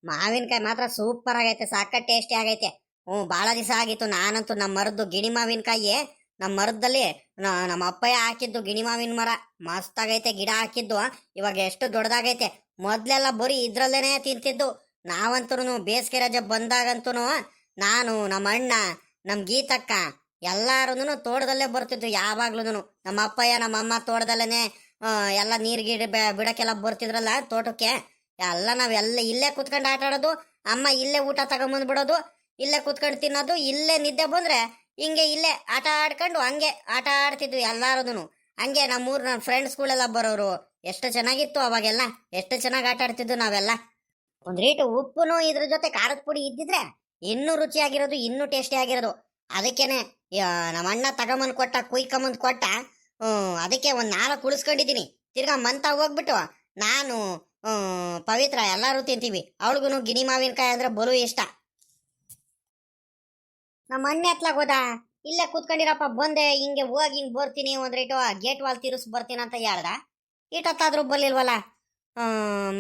ಮಾವಿನಕಾಯಿ ಮಾತ್ರ ಸೂಪರ್ ಆಗೈತೆ, ಸಾಕ ಟೇಸ್ಟಿ ಆಗೈತೆ. ಭಾಳ ದಿವಸ ಆಗಿತ್ತು. ನಾನಂತೂ ನಮ್ಮ ಮರದ್ದು ಗಿಣಿ ಮಾವಿನಕಾಯಿ, ನಮ್ಮ ಮರದಲ್ಲಿ ನಮ್ಮ ಅಪ್ಪಯ್ಯ ಹಾಕಿದ್ದು ಗಿಣಿ ಮಾವಿನ ಮರ ಮಸ್ತ್ ಆಗೈತೆ. ಗಿಡ ಹಾಕಿದ್ದು ಇವಾಗ ಎಷ್ಟು ದೊಡ್ಡದಾಗೈತೆ. ಮೊದ್ಲೆಲ್ಲ ಬರೀ ಇದ್ರಲ್ಲೇನೆ ತಿಂತಿದ್ದು. ನಾವಂತೂ ಬೇಸಿಗೆ ರಜೆ ಬಂದಾಗಂತೂ ನಾನು, ನಮ್ಮ ಅಣ್ಣ, ನಮ್ಮ ಗೀತಕ್ಕ ಎಲ್ಲಾರು ತೋಟದಲ್ಲೇ ಬರ್ತಿದ್ವು ಯಾವಾಗ್ಲೂ. ನಮ್ಮ ಅಪ್ಪಯ್ಯ ನಮ್ಮ ಅಮ್ಮ ತೋಟದಲ್ಲೇನೆ ಎಲ್ಲ ನೀರ್ ಗಿಡ ಬಿಡಕ್ಕೆಲ್ಲ ಬರ್ತಿದ್ರಲ್ಲ ತೋಟಕ್ಕೆ. ಎಲ್ಲ ನಾವೆಲ್ಲ ಇಲ್ಲೇ ಕುತ್ಕೊಂಡು ಆಟ ಆಡೋದು. ಅಮ್ಮ ಇಲ್ಲೇ ಊಟ ತಗೊಂಬಂದ್ಬಿಡೋದು, ಇಲ್ಲೇ ಕುತ್ಕೊಂಡು ತಿನ್ನೋದು. ಇಲ್ಲೇ ನಿದ್ದೆ ಬಂದ್ರೆ ಹಿಂಗೆ ಇಲ್ಲೇ ಆಟ ಆಡ್ಕೊಂಡು ಹಂಗೆ ಆಟ ಆಡ್ತಿದ್ವಿ ಎಲ್ಲಾರು. ಹಂಗೆ ನಮ್ಮೂರ್ ನನ್ನ ಫ್ರೆಂಡ್ಸ್ಗಳೆಲ್ಲ ಬರೋರು. ಎಷ್ಟು ಚೆನ್ನಾಗಿತ್ತು ಅವಾಗೆಲ್ಲ, ಎಷ್ಟು ಚೆನ್ನಾಗಿ ಆಟ ಆಡ್ತಿದ್ವು ನಾವೆಲ್ಲ. ಒಂದ್ ರೀಟು ಉಪ್ಪುನು ಇದ್ರ ಜೊತೆ ಖಾರದ ಪುಡಿ ಇದ್ದಿದ್ರೆ ಇನ್ನೂ ರುಚಿಯಾಗಿರೋದು, ಇನ್ನೂ ಟೇಸ್ಟಿ ಆಗಿರೋದು. ಅದಕ್ಕೇನೆ ನಮ್ಮ ಅಣ್ಣ ತಗೊಂಬಂದ್ ಕೊಟ್ಟ, ಕುಯ್ಕೊಂಬಂದ್ ಕೊಟ್ಟ. ಅದಕ್ಕೆ ಒಂದ್ 4 ಉಳಿಸ್ಕೊಂಡಿದ್ದೀನಿ. ತಿರ್ಗಾ ಮಂತ ಹೋಗ್ಬಿಟ್ಟು ನಾನು ಪವಿತ್ರ ಎಲ್ಲಾರು ತಿಂತೀವಿ. ಅವಳಿಗೂ ಗಿಣಿ ಮಾವಿನಕಾಯಿ ಅಂದ್ರೆ ಬಲು ಇಷ್ಟ. ನಮ್ಮ ಅಣ್ಣ ಎತ್ಲಾಗ ಹೋದ, ಇಲ್ಲೇ ಕೂತ್ಕೊಂಡಿರಪ್ಪ ಬಂದೆ, ಹಿಂಗೆ ಹೋಗಿ ಹಿಂಗೆ ಬರ್ತೀನಿ, ಒಂದ್ರೇಟು ಗೇಟ್ ವಾಲ್ ತಿರ್ಸ್ ಬರ್ತೀನಿ ಅಂತ ಹೇಳ್ದ. ಇಟ್ಟೊತ್ತಾದ್ರೂ ಬರ್ಲಿಲ್ವಲ್ಲ.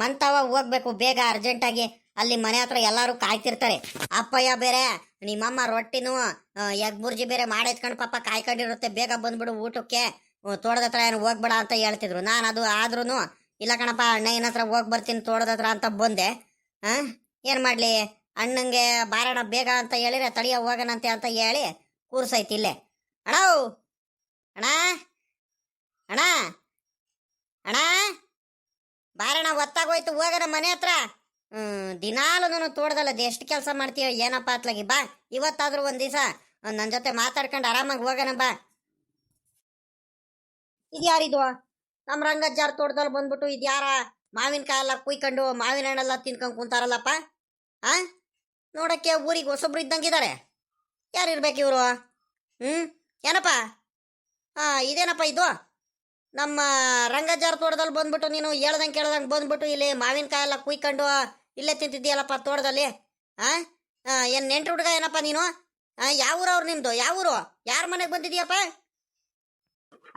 ಮಂತವ ಹೋಗ್ಬೇಕು ಬೇಗ ಅರ್ಜೆಂಟಾಗಿ. ಅಲ್ಲಿ ಮನೆ ಹತ್ರ ಎಲ್ಲಾರು ಕಾಯ್ತಿರ್ತಾರೆ. ಅಪ್ಪಯ್ಯ ಬೇರೆ ನಿಮ್ಮಮ್ಮ ರೊಟ್ಟಿನೂ ಎಗ್ ಬುರ್ಜಿ ಬೇರೆ ಮಾಡೈತ್ಕೊಂಡು ಪಾಪ ಕಾಯ್ಕೊಂಡಿರುತ್ತೆ. ಬೇಗ ಬಂದ್ಬಿಡು ಊಟಕ್ಕೆ, ತೋಟದ ಹತ್ರ ಏನು ಹೋಗ್ಬೇಡ ಅಂತ ಹೇಳ್ತಿದ್ರು. ನಾನು ಅದು ಆದ್ರೂ ಇಲ್ಲ ಕಣಪ್ಪ ಅಣ್ಣಯ್ಯನ ಹತ್ರ ಹೋಗಿ ಬರ್ತೀನಿ ತೋಟದ ಹತ್ರ ಅಂತ ಬಂದೆ. ಏನು ಮಾಡಲಿ, ಅಣ್ಣಂಗೆ ಬಾರಣ ಬೇಗ ಅಂತ ಹೇಳಿದ್ರೆ ತಡಿಯ ಹೋಗೋಣಂತೆ ಅಂತ ಹೇಳಿ ಕೂರ್ಸೈತಿ ಇಲ್ಲೇ. ಅಣ್ಣ ಅಣ್ಣ ಅಣ್ಣ ಅಣ್ಣ ಬಾರಣ, ಒತ್ತಾಗೋಯ್ತು, ಹೋಗೋಣ ಮನೆ ಹತ್ರ. ದಿನಾಲು ತೋಟದಲ್ಲ ಎಷ್ಟು ಕೆಲಸ ಮಾಡ್ತೀಯ ಏನಪ್ಪ ಅತ್ಲಾಗಿ. ಬಾ ಇವತ್ತಾದ್ರೂ ಒಂದ್ ದಿವಸ ನನ್ನ ಜೊತೆ ಮಾತಾಡ್ಕೊಂಡು ಆರಾಮಾಗಿ ಹೋಗೋಣ ಬಾ. ಇದ್ಯಾರಿದು ನಮ್ಮ ರಂಗಜ್ಜಾರ್ ತೋಟದಲ್ಲಿ ಬಂದ್ಬಿಟ್ಟು ಇದ್ಯಾರ ಮಾವಿನಕಾಯಿ ಎಲ್ಲ ಕುಯ್ಕೊಂಡು ಮಾವಿನ ಹಣ್ಣೆಲ್ಲ ತಿನ್ಕೊಂಡು ಕುಂತಾರಲ್ಲಪ್ಪ. ನೋಡಕ್ಕೆ ಊರಿಗೆ ಹೊಸಬ್ರು ಇದ್ದಂಗಿದ್ದಾರೆ. ಯಾರಿರ್ಬೇಕು ಇವರು? ಏನಪ್ಪ ಇದೇನಪ್ಪ ಇದು? ನಮ್ಮ ರಂಗಜ್ಜಾರ್ ತೋಟದಲ್ಲಿ ಬಂದ್ಬಿಟ್ಟು ನೀನು ಹೇಳ್ದಂಗೆ ಕೇಳ್ದಂಗೆ ಬಂದ್ಬಿಟ್ಟು ಇಲ್ಲಿ ಮಾವಿನಕಾಯಿ ಎಲ್ಲ ಕುಯ್ಕೊಂಡು ಇಲ್ಲೇ ತಿಂತಿದ್ದೀಯಲ್ಲಪ್ಪ ತೋಟದಲ್ಲಿ. ಏನು ನೆಂಟ್ರು ಹುಡುಗ ಏನಪ್ಪ ನೀನು? ಯಾವ ಊರವ್ರು ನಿಮ್ದು? ಯಾವ ಊರು? ಯಾರ ಮನೆಗೆ ಬಂದಿದೀಯಪ್ಪ?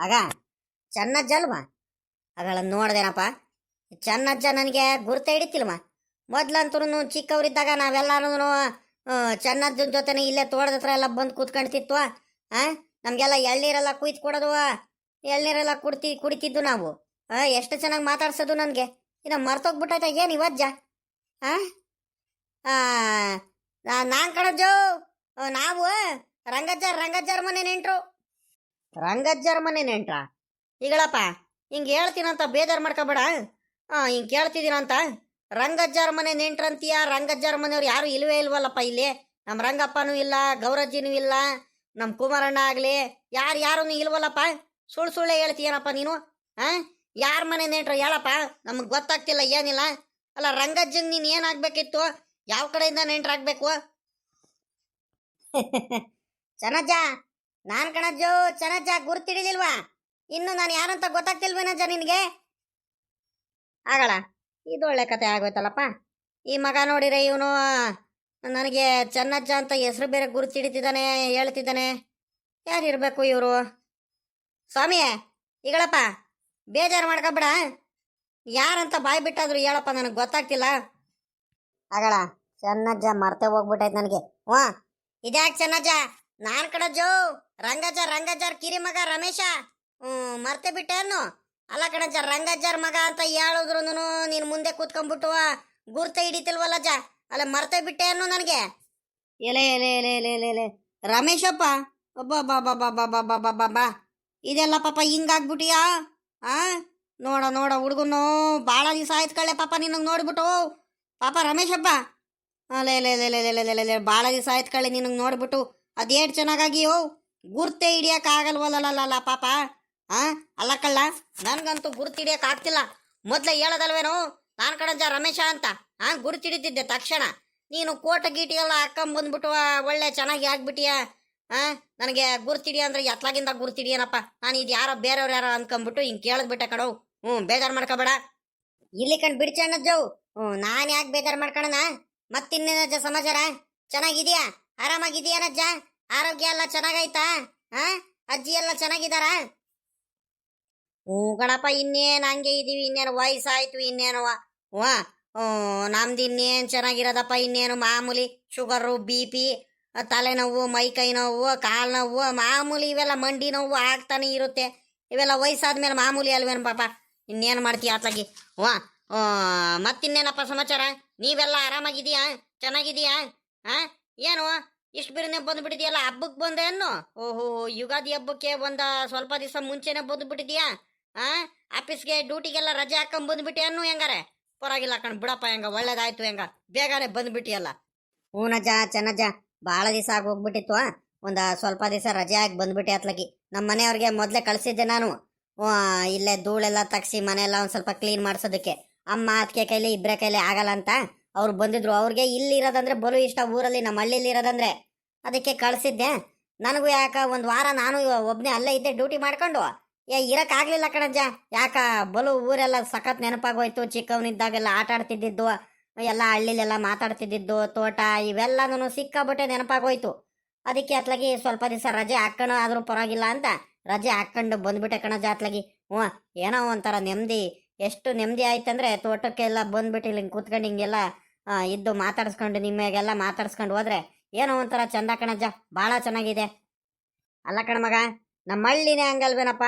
ಆಗ ಚೆನ್ನಜ್ಜ ಅಲ್ವಾ? ಅಗಳನ್ನು ನೋಡ್ದೇನಪ್ಪ. ಚೆನ್ನಜ್ಜ ನನಗೆ ಗುರ್ತ ಹಿಡಿತಿಲ್ವ. ಮೊದ್ಲಂತೂ ಚಿಕ್ಕವರಿದ್ದಾಗ ನಾವೆಲ್ಲರೂ ಚೆನ್ನಜ್ಜನ ಜೊತೆನೆ ಇಲ್ಲೇ ತೋಟದ ಹತ್ರ ಎಲ್ಲ ಬಂದು ಕೂತ್ಕೊಂಡ್ತಿತ್ತು. ನಮಗೆಲ್ಲ ಎಳ್ನೀರೆಲ್ಲ ಕುಯ್ದು ಕೊಡೋದು, ಎಳ್ನೀರೆಲ್ಲ ಕುಡಿತಿದ್ದು ನಾವು. ಎಷ್ಟು ಚೆನ್ನಾಗಿ ಮಾತಾಡ್ಸೋದು ನನಗೆ. ಇನ್ನು ಮರ್ತೋಗ್ಬಿಟ್ಟೈತ ಏನು ಇವಜ್ಜ? ನಾನು ಕಣಜ್ಜು, ನಾವು ರಂಗಜ್ಜಾರ ಮನೆ ನೆಂಟ್ರು. ರಂಗಜ್ಜಾರ ಮನೆ ನೆಂಟ್ರ? ಈಗಳಪ್ಪ ಹಿಂಗೆ ಹೇಳ್ತೀನಂತ ಬೇಜಾರು ಮಾಡ್ಕೋಬೇಡ. ಹಿಂಗೆ ಕೇಳ್ತಿದ್ದೀನಂತ ರಂಗಜ್ಜಾರ ಮನೆ ನೆಂಟ್ರಂತೀಯ. ರಂಗಜ್ಜಾರ ಮನೆಯವ್ರು ಯಾರು ಇಲ್ವೇ ಇಲ್ವಲ್ಲಪ್ಪ ಇಲ್ಲಿ. ನಮ್ಮ ರಂಗಪ್ಪನೂ ಇಲ್ಲ, ಗೌರಜ್ಜಿನೂ ಇಲ್ಲ, ನಮ್ಮ ಕುಮಾರಣ್ಣ ಆಗಲಿ ಯಾರು ಇಲ್ವಲ್ಲಪ್ಪ. ಸುಳ್ಳೆ ಹೇಳ್ತೀಯನಪ್ಪ ನೀನು. ಯಾರ ಮನೆ ನೆಂಟ್ರು ಹೇಳಪ್ಪ, ನಮಗೆ ಗೊತ್ತಾಗ್ತಿಲ್ಲ ಏನಿಲ್ಲ. ಅಲ್ಲ ರಂಗಜ್ಜಂಗೆ ನೀನು ಏನಾಗಬೇಕಿತ್ತು? ಯಾವ ಕಡೆಯಿಂದ ನೆಂಟ್ರಾಗಬೇಕು? ಚೆನ್ನಜ್ಜ, ನಾನು ಕಣಜ್ಜು ಚೆನ್ನಜ್ಜ. ಗುರ್ತಿಡಿಲಿಲ್ವಾ ಇನ್ನು? ನಾನು ಯಾರಂತ ಗೊತ್ತಾಗ್ತಿಲ್ವೇನಜ್ಜ ನಿನಗೆ? ಆಗಲ್ಲ, ಇದು ಒಳ್ಳೆ ಕತೆ ಆಗೋಯ್ತಲ್ಲಪ್ಪ. ಈ ಮಗ ನೋಡಿರೆ ಇವನು ನನಗೆ ಚೆನ್ನಜ್ಜ ಅಂತ ಹೆಸರು ಬೇರೆ ಗುರುತಿಡಿತಿದ್ದಾನೆ, ಹೇಳ್ತಿದ್ದಾನೆ. ಯಾರಿರ್ಬೇಕು ಇವರು? ಸ್ವಾಮಿ ಈಗಳಪ್ಪ ಬೇಜಾರು ಮಾಡ್ಕೊಬೇಡ. ಯಾರಂತ ಬಾಯ್ ಬಿಟ್ಟಾದ್ರು ಹೇಳಪ್ಪ, ನನಗೆ ಗೊತ್ತಾಗ್ತಿಲ್ಲ. ಆಗಲ್ಲ, ಚೆನ್ನಜ್ಜ ಮರ್ತೆ ಹೋಗ್ಬಿಟ್ಟೈತೆ ನನಗೆ. ಇದ್ಯಾಕೆ ಚೆನ್ನಜ್ಜ? ನಾನು ಕಣಜ್ಜು ರಂಗಜ್ಜಾರ್ ಕಿರಿ ಮಗ ರಮೇಶ. ಮರ್ತೆ ಬಿಟ್ಟೆ ಅನ್ನು? ಅಲ್ಲ ಕಣಜ್ಜ, ರಂಗಜ್ಜಾರ್ ಮಗ ಅಂತ ಹೇಳಿದ್ರು ನೀನು ಮುಂದೆ ಕೂತ್ಕೊಂಡ್ಬಿಟ್ಟು ಗುರ್ತ ಹಿಡಿತಿಲ್ವಲ್ಲಜ್ಜ. ಅಲ್ಲ ಮರ್ತೆ ಬಿಟ್ಟೆ ಅನ್ನು ನನಗೆ. ಎಲೆ ಎಲೆ ಎಲೆ ಎಲೆ ಎಲೆ ಎಲೆ ರಮೇಶಪ್ಪ, ಬಾ ಇದೆಲ್ಲ ಪಾಪ ಹಿಂಗಾಗ್ಬಿಟ್ಟಿಯಾ? ನೋಡ ಹುಡುಗನು ಭಾಳ ದಿವಸ ಆಯ್ತು ಕಳ್ಳೆ ಪಾಪ ನಿನಗೆ ನೋಡ್ಬಿಟ್ಟು. ಪಾಪ ರಮೇಶಪ್ಪ, ಅಲ್ಲೇ ಭಾಳ ದಿವಸ ಆಯ್ತು ಕಳ್ಳೆ ನಿನಗೆ ನೋಡ್ಬಿಟ್ಟು. ಅದೇಟ್ ಚೆನ್ನಾಗಾಗಿಯೋ, ಗುರ್ತೆ ಹಿಡಿಯೋಕ್ಕಾಗಲ್ವಲ್ಲ ಪಾಪ. ಅಲ್ಲ ಕಳ್ಳ, ನನ್ಗಂತೂ ಗುರ್ತು ಹಿಡಿಯಕ್ ಆಗ್ತಿಲ್ಲ. ಮೊದ್ಲೇ ಹೇಳೋದಲ್ವೇನೋ ನಾನು ಕಣಜ್ಜ ರಮೇಶ ಅಂತ. ಗುರ್ತು ಹಿಡಿತಿದ್ದೆ ತಕ್ಷಣ. ನೀನು ಕೋಟ ಗೀಟಿ ಎಲ್ಲ ಹಾಕೊಂಬಂದ್ಬಿಟ್ಟು ಒಳ್ಳೆ ಚೆನ್ನಾಗಿ ಆಗ್ಬಿಟ್ಟಿಯ. ನನಗೆ ಗುರ್ತಿಡಿ ಅಂದ್ರೆ ಎತ್ಲಾಗಿಂದ ಗುರ್ತಿಡಿಯೇನಪ್ಪ. ನಾನು ಇದು ಯಾರೋ ಬೇರೆಯವ್ರು ಯಾರೋ ಅನ್ಕೊಂಬಿಟ್ಟು ಹಿಂಗೆ ಕೇಳಿದ್ಬಿಟ್ಟೆ ಕಣೋ. ಬೇಜಾರು ಮಾಡ್ಕೋಬೇಡ. ಇಲ್ಲಿ ಕಂಡು ಬಿಡ್ಚಣ್ಣಜ್ಜು. ನಾನು ಯಾಕೆ ಬೇಜಾರು ಮಾಡ್ಕೊಳಣ? ಮತ್ತಿನ್ನೇನಜ್ಜ ಸಮಾಚಾರ? ಚೆನ್ನಾಗಿದೆಯಾ? ಆರಾಮಾಗಿದೆಯೇನಜ್ಜ? ಆರೋಗ್ಯ ಎಲ್ಲ ಚೆನ್ನಾಗೈತಾ? ಅಜ್ಜಿ ಎಲ್ಲ ಚೆನ್ನಾಗಿದ್ದಾರ? ಕಣಪ್ಪ, ಇನ್ನೇನು ಹಂಗೆ ಇದೀವಿ. ಇನ್ನೇನು ವಯಸ್ಸಾಯ್ತು ಇನ್ನೇನವ. ನಮ್ದು ಇನ್ನೇನು ಚೆನ್ನಾಗಿರೋದಪ್ಪ, ಇನ್ನೇನು ಮಾಮೂಲಿ ಶುಗರು, BP, ತಲೆನೋವು, ಮೈ ಕೈ ನೋವು, ಕಾಲು ನೋವು, ಮಾಮೂಲಿ ಇವೆಲ್ಲ ಮಂಡಿ ನೋವು ಆಗ್ತಾನೆ ಇರುತ್ತೆ. ಇವೆಲ್ಲ ವಯಸ್ಸಾದ್ಮೇಲೆ ಮಾಮೂಲಿ ಅಲ್ವೇನು ಪಾಪ. ಇನ್ನೇನು ಮಾಡ್ತೀಯ ಆತಲಾಗಿ. ವಾ ಮತ್ತಿನ್ನೇನಪ್ಪ ಸಮಾಚಾರ? ನೀವೆಲ್ಲ ಆರಾಮಾಗಿದೀಯಾ? ಚೆನ್ನಾಗಿದೀಯಾ? ಹಾ, ಏನು ಇಷ್ಟು ಬಿರುನೆ ಬಂದ್ಬಿಟ್ಟಿದೆಯಲ್ಲ? ಹಬ್ಬಕ್ಕೆ ಬಂದೆ ಅನ್ನು? ಓಹೋ, ಯುಗಾದಿ ಹಬ್ಬಕ್ಕೆ ಸ್ವಲ್ಪ ದಿವಸ ಮುಂಚೆನೆ ಬಂದ್ಬಿಟ್ಟಿದ್ಯಾ? ಆ ಆಫೀಸ್ಗೆ ಡ್ಯೂಟಿಗೆಲ್ಲ ರಜೆ ಹಾಕೊಂಡ್ ಬಂದ್ಬಿಟ್ಟಿ ಅನ್ನು? ಹೆಂಗಾರೆ ಪರವಾಗಿಲ್ಲ ಕಣ್ ಬಿಡಪ್ಪ, ಹೆಂಗ ಒಳ್ಳೇದಾಯ್ತು, ಹೆಂಗ ಬೇಗನೆ ಬಂದ್ಬಿಟ್ಟಿಯಲ್ಲ. ಹೂನಜ್ಜ, ಚೆನ್ನಜ್ಜ, ಭಾಳ ದಿವಸ ಆಗಿ ಹೋಗ್ಬಿಟ್ಟಿತ್ತು. ಸ್ವಲ್ಪ ದಿವಸ ರಜೆ ಆಗಿ ಬಂದ್ಬಿಟ್ಟೆ ಅತ್ಲಗಿ. ನಮ್ಮ ಮನೆಯವ್ರಿಗೆ ಮೊದಲೇ ಕಳಿಸಿದ್ದೆ ನಾನು. ಇಲ್ಲೇ ಧೂಳೆಲ್ಲ ತಗ್ಸಿ ಮನೆಯೆಲ್ಲ ಒಂದು ಸ್ವಲ್ಪ ಕ್ಲೀನ್ ಮಾಡಿಸೋದಕ್ಕೆ. ಅಮ್ಮ ಅದಕ್ಕೆ ಕೈಲಿ ಇಬ್ಬರೇ ಕೈಲಿ ಆಗಲ್ಲ ಅಂತ ಅವ್ರು ಬಂದಿದ್ರು. ಅವ್ರಿಗೆ ಇಲ್ಲಿ ಇರೋದಂದ್ರೆ ಬಲು ಇಷ್ಟ, ಊರಲ್ಲಿ ನಮ್ಮ ಹಳ್ಳಿಲಿ ಇರೋದಂದ್ರೆ. ಅದಕ್ಕೆ ಕಳಿಸಿದ್ದೆ. ನನಗೂ ಯಾಕ ಒಂದು ವಾರ ನಾನು ಒಬ್ಬನೇ ಅಲ್ಲೇ ಇದ್ದೆ ಡ್ಯೂಟಿ ಮಾಡ್ಕೊಂಡು. ಇರಕ್ಕಾಗ್ಲಿಲ್ಲ ಕಣಜ್ಜ. ಯಾಕ ಬಲು ಊರೆಲ್ಲ ಸಖತ್ ನೆನಪಾಗೋಯ್ತು. ಚಿಕ್ಕವನಿದ್ದಾಗೆಲ್ಲ ಆಟ ಆಡ್ತಿದ್ದಿದ್ದು, ಎಲ್ಲ ಹಳ್ಳಿಲೆಲ್ಲ ಮಾತಾಡ್ತಿದ್ದಿದ್ದು, ತೋಟ ಇವೆಲ್ಲನೂ ಸಿಕ್ಕಾಬಿಟ್ಟೆ ನೆನಪಾಗೋಯ್ತು. ಅದಕ್ಕೆ ಅತ್ಲಾಗಿ ಸ್ವಲ್ಪ ದಿವಸ ರಜೆ ಹಾಕೋಣ ಆದ್ರೂ ಪರವಾಗಿಲ್ಲ ಅಂತ ರಜೆ ಹಾಕೊಂಡು ಬಂದ್ಬಿಟ್ಟೆ ಕಣಜ್ಜ ಅತ್ಲಾಗಿ. ಏನೋ ಒಂಥರ ನೆಮ್ಮದಿ. ಎಷ್ಟು ನೆಮ್ಮದಿ ಆಯ್ತಂದ್ರೆ ತೋಟಕ್ಕೆಲ್ಲ ಬಂದ್ಬಿಟ್ಟು ಇಲ್ಲಿ ಕೂತ್ಕೊಂಡು ಹಿಂಗೆಲ್ಲ ಇದ್ದು ಮಾತಾಡ್ಸ್ಕೊಂಡು ನಿಮಗೆಲ್ಲ ಮಾತಾಡ್ಸ್ಕೊಂಡು ಹೋದ್ರೆ ಏನೋ ಒಂಥರ ಚಂದ ಕಣಜ್ಜ. ಭಾಳ ಚೆನ್ನಾಗಿದೆ. ಅಲ್ಲ ಕಣಮಗ, ನಮ್ಮ ಹಳ್ಳಿನೇ ಹಂಗಲ್ವೇನಪ್ಪ?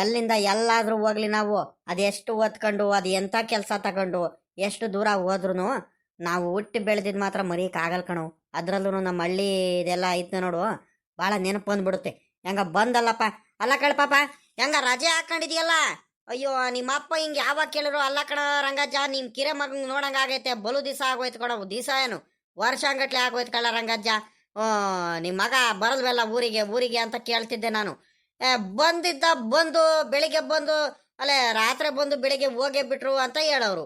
ಎಲ್ಲಿಂದ ಎಲ್ಲಾದ್ರೂ ಹೋಗ್ಲಿ ನಾವು, ಅದೆಷ್ಟು ಓದ್ಕೊಂಡು ಅದು ಎಂಥ ಕೆಲಸ ತಗೊಂಡು ಎಷ್ಟು ದೂರ ಹೋದ್ರು ನಾವು ಹುಟ್ಟಿ ಬೆಳೆದಿದ್ದು ಮಾತ್ರ ಮರೀಕಾಗಲ್ ಕಣು. ಅದ್ರಲ್ಲೂ ನಮ್ಮ ಹಳ್ಳಿ ಇದೆಲ್ಲ ಐತೆ ನೋಡು, ಭಾಳ ನೆನಪು ಬಂದ್ಬಿಡುತ್ತೆ. ಹೆಂಗ ಬಂದಲ್ಲಪ್ಪ. ಅಲ್ಲ ಕಣಪಾಪ, ಹೆಂಗ ರಜೆ ಹಾಕೊಂಡಿದ್ಯಲ್ಲ? ಅಯ್ಯೋ, ನಿಮ್ಮ ಅಪ್ಪ ಹಿಂಗೆ ಯಾವಾಗ ಕೇಳಿದ್ರು ಅಲ್ಲ ಕಣ ರಂಗಜ್ಜ, ನಿಮ್ಮ ಕಿರೆ ಮಗಂಗೆ ನೋಡಂಗೆ ಆಗೈತೆ. ಬಲು ದಿವಸ ಆಗೋಯ್ತು ಕಣ. ದಿವಸ ಏನು ವರ್ಷಂಗಟ್ಲೆ ಆಗೋಯ್ತು ಕಳ್ಳ ರಂಗಜ್ಜ. ನಿಮ್ಮ ಮಗ ಬರಲ್ವಲ್ಲ ಊರಿಗೆ ಅಂತ ಕೇಳ್ತಿದ್ದೆ ನಾನು. ಬಂದು ಬೆಳಿಗ್ಗೆ ಬಂದು ಅಲ್ಲೇ ರಾತ್ರಿ ಬಂದು ಬೆಳಿಗ್ಗೆ ಹೋಗೇ ಬಿಟ್ರು ಅಂತ ಹೇಳೋರು.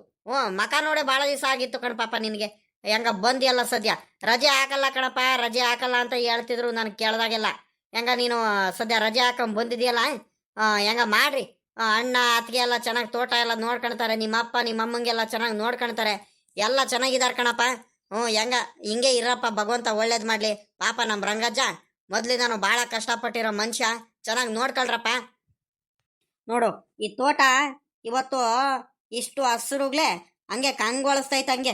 ಮಕ ನೋಡೆ ಭಾಳ ದಿವಸ ಆಗಿತ್ತು ಕಣ ಪಾಪ ನಿನಗೆ. ಹೆಂಗ ಬಂದಿಯಲ್ಲ ಸದ್ಯ. ರಜೆ ಹಾಕಲ್ಲ ಕಣಪ್ಪ, ರಜೆ ಹಾಕಲ್ಲ ಅಂತ ಹೇಳ್ತಿದ್ರು ನನಗೆ ಕೇಳ್ದಾಗೆಲ್ಲ. ಹೆಂಗ ನೀನು ಸದ್ಯ ರಜೆ ಹಾಕೊಂಡ್ ಬಂದಿದ್ಯಲ್ಲ? ಹೆಂಗ ಮಾಡ್ರಿ. ಅಣ್ಣ ಅತ್ತಿಗೆ ಎಲ್ಲ ಚೆನ್ನಾಗಿ ತೋಟ ಎಲ್ಲ ನೋಡ್ಕೊಳ್ತಾರೆ. ನಿಮ್ಮ ಅಪ್ಪ ನಿಮ್ಮ ಅಮ್ಮಂಗೆಲ್ಲ ಚೆನ್ನಾಗಿ ನೋಡ್ಕೊಳ್ತಾರೆ. ಎಲ್ಲ ಚೆನ್ನಾಗಿದ್ದಾರೆ ಕಣಪ್ಪ. ಹೆಂಗ ಹಿಂಗೆ ಇರಪ್ಪ, ಭಗವಂತ ಒಳ್ಳೇದು ಮಾಡಲಿ. ಪಾಪ ನಮ್ಮ ರಂಗಜ್ಜ ಮೊದಲಿಂದಾನು ಭಾಳ ಕಷ್ಟಪಟ್ಟಿರೋ ಮನುಷ್ಯ. ಚೆನ್ನಾಗಿ ನೋಡ್ಕೊಳ್ರಪ್ಪ. ನೋಡು, ಈ ತೋಟ ಇವತ್ತು ಇಷ್ಟು ಹಸ್ರುಗ್ಲೆ ಹಂಗೆ ಕಂಗೊಳಿಸ್ತೈತೆ ಹಂಗೆ.